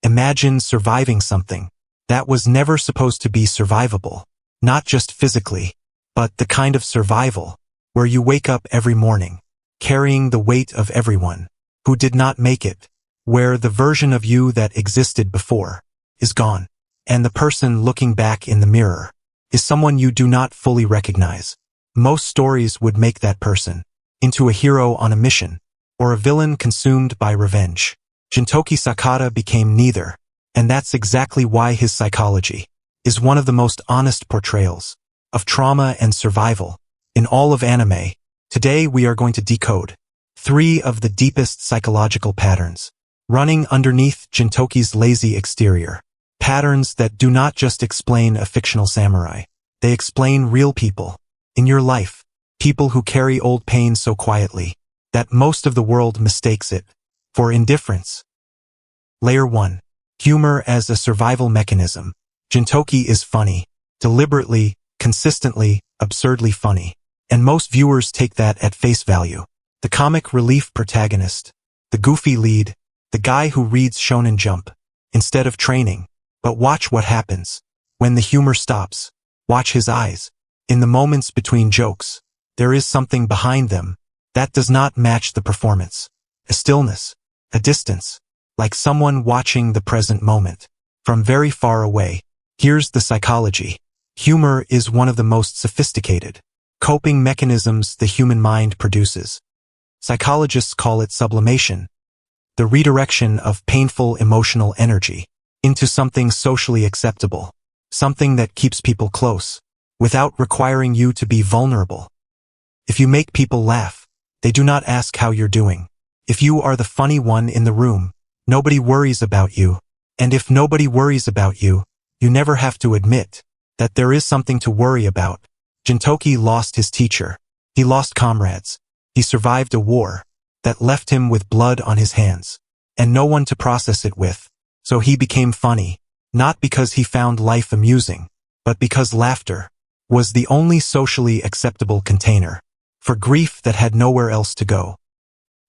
Imagine surviving something that was never supposed to be survivable. Not just physically, but the kind of survival where you wake up every morning, carrying the weight of everyone who did not make it, where the version of you that existed before is gone, and the person looking back in the mirror is someone you do not fully recognize. Most stories would make that person into a hero on a mission, or a villain consumed by revenge. Gintoki Sakata became neither, and that's exactly why his psychology is one of the most honest portrayals of trauma and survival in all of anime. Today we are going to decode 3 of the deepest psychological patterns running underneath Gintoki's lazy exterior. Patterns that do not just explain a fictional samurai. They explain real people in your life, people who carry old pain so quietly that most of the world mistakes it for indifference. Layer 1. Humor as a survival mechanism. Gintoki is funny, deliberately, consistently, absurdly funny, and most viewers take that at face value. The comic relief protagonist, the goofy lead, the guy who reads Shonen Jump instead of training. But watch what happens when the humor stops. Watch his eyes. In the moments between jokes, there is something behind them that does not match the performance. A stillness, a distance, like someone watching the present moment from very far away. Here's the psychology. Humor is one of the most sophisticated coping mechanisms the human mind produces. Psychologists call it sublimation, the redirection of painful emotional energy into something socially acceptable, something that keeps people close, without requiring you to be vulnerable. If you make people laugh, they do not ask how you're doing. If you are the funny one in the room, nobody worries about you. And if nobody worries about you, you never have to admit that there is something to worry about. Gintoki lost his teacher. He lost comrades. He survived a war that left him with blood on his hands, and no one to process it with. So he became funny, not because he found life amusing, but because laughter was the only socially acceptable container for grief that had nowhere else to go.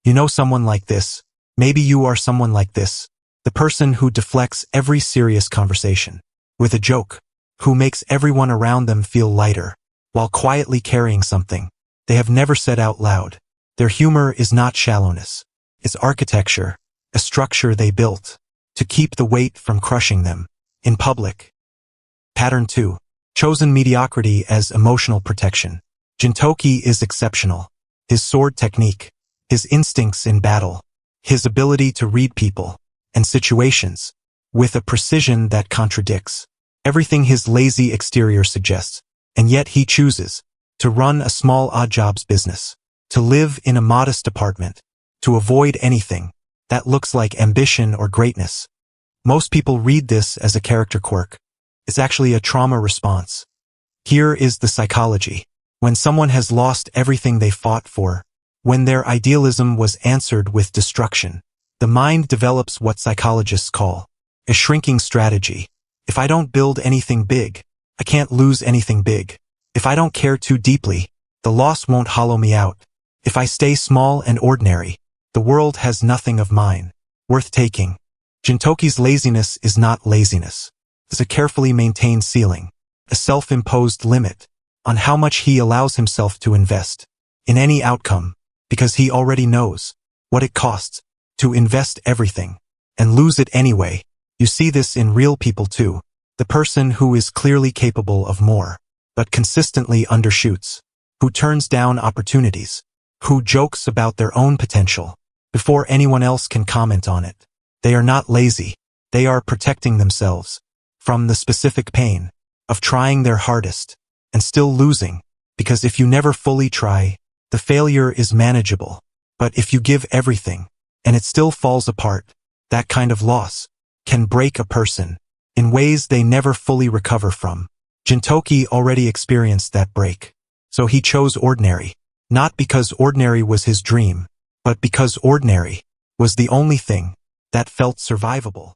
You know someone like this. Maybe you are someone like this. The person who deflects every serious conversation with a joke, who makes everyone around them feel lighter, while quietly carrying something they have never said out loud. Their humor is not shallowness. It's architecture, a structure they built to keep the weight from crushing them in public. Pattern 2. Chosen mediocrity as emotional protection. Gintoki is exceptional. His sword technique, his instincts in battle, his ability to read people and situations with a precision that contradicts everything his lazy exterior suggests, and yet he chooses to run a small odd jobs business, to live in a modest apartment, to avoid anything that looks like ambition or greatness. Most people read this as a character quirk. It's actually a trauma response. Here is the psychology. When someone has lost everything they fought for, when their idealism was answered with destruction, the mind develops what psychologists call a shrinking strategy. If I don't build anything big, I can't lose anything big. If I don't care too deeply, the loss won't hollow me out. If I stay small and ordinary, the world has nothing of mine worth taking. Gintoki's laziness is not laziness. It's a carefully maintained ceiling, a self-imposed limit on how much he allows himself to invest in any outcome, because he already knows what it costs to invest everything and lose it anyway. You see this in real people too. The person who is clearly capable of more, but consistently undershoots, who turns down opportunities, who jokes about their own potential before anyone else can comment on it. They are not lazy. They are protecting themselves from the specific pain of trying their hardest and still losing, because if you never fully try, the failure is manageable. But if you give everything and it still falls apart, that kind of loss can break a person in ways they never fully recover from. Gintoki already experienced that break. So he chose ordinary, not because ordinary was his dream, but because ordinary was the only thing that felt survivable.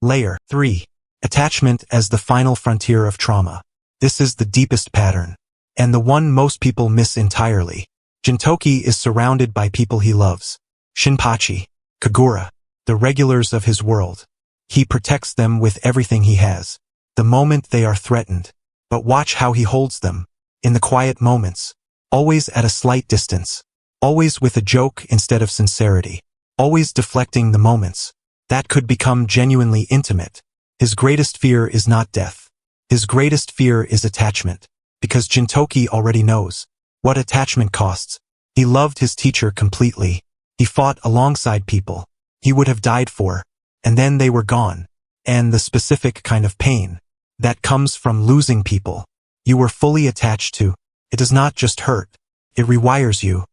Layer 3. Attachment as the final frontier of trauma. This is the deepest pattern, and the one most people miss entirely. Gintoki is surrounded by people he loves. Shinpachi, Kagura, the regulars of his world. He protects them with everything he has. The moment they are threatened. But watch how he holds them. In the quiet moments. Always at a slight distance. Always with a joke instead of sincerity. Always deflecting the moments. That could become genuinely intimate. His greatest fear is not death. His greatest fear is attachment. Because Gintoki already knows what attachment costs. He loved his teacher completely. He fought alongside people he would have died for. And then they were gone. And the specific kind of pain that comes from losing people you were fully attached to. It does not just hurt. It rewires you.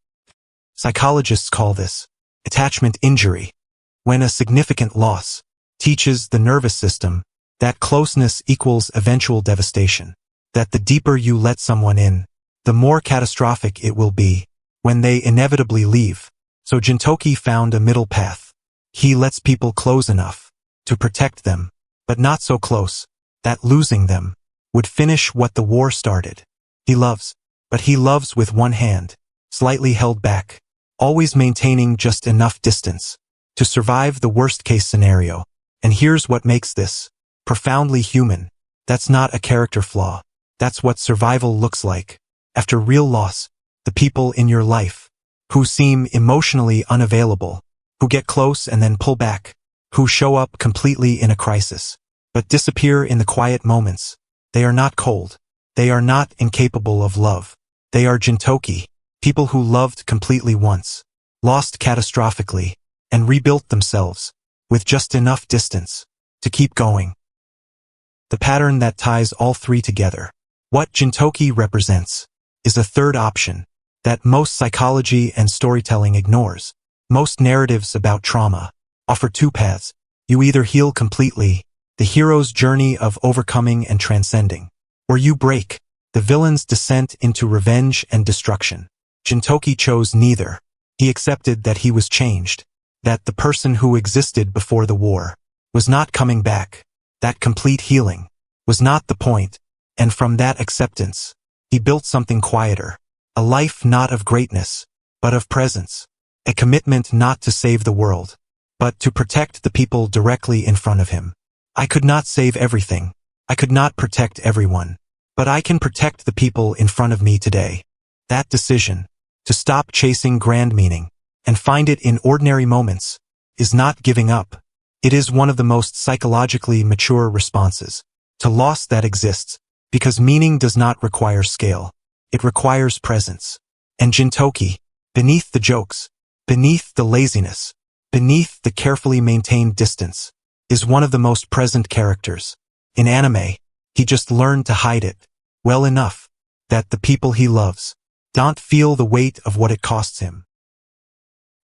Psychologists call this attachment injury. When a significant loss teaches the nervous system that closeness equals eventual devastation, that the deeper you let someone in, the more catastrophic it will be when they inevitably leave. So Gintoki found a middle path. He lets people close enough to protect them, but not so close that losing them would finish what the war started. He loves, but he loves with one hand, slightly held back, always maintaining just enough distance to survive the worst-case scenario. And here's what makes this profoundly human. That's not a character flaw. That's what survival looks like. After real loss, the people in your life who seem emotionally unavailable, who get close and then pull back, who show up completely in a crisis, but disappear in the quiet moments. They are not cold. They are not incapable of love. They are Gintoki, people who loved completely once, lost catastrophically, and rebuilt themselves with just enough distance to keep going. The pattern that ties all three together, what Gintoki represents, is a third option that most psychology and storytelling ignores. Most narratives about trauma offer two paths. You either heal completely, the hero's journey of overcoming and transcending, or you break, the villain's descent into revenge and destruction. Gintoki chose neither. He accepted that he was changed, that the person who existed before the war was not coming back, that complete healing was not the point, and from that acceptance, he built something quieter, a life not of greatness, but of presence, a commitment not to save the world, but to protect the people directly in front of him. I could not save everything. I could not protect everyone. But I can protect the people in front of me today. That decision, to stop chasing grand meaning and find it in ordinary moments, is not giving up. It is one of the most psychologically mature responses to loss that exists, because meaning does not require scale. It requires presence. And Gintoki, beneath the jokes, beneath the laziness, beneath the carefully maintained distance, is one of the most present characters. In anime, he just learned to hide it well enough that the people he loves don't feel the weight of what it costs him.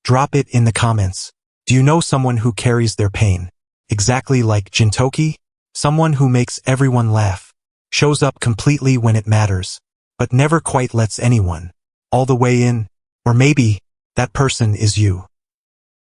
Drop it in the comments. Do you know someone who carries their pain exactly like Gintoki? Someone who makes everyone laugh, shows up completely when it matters, but never quite lets anyone all the way in? Or maybe that person is you.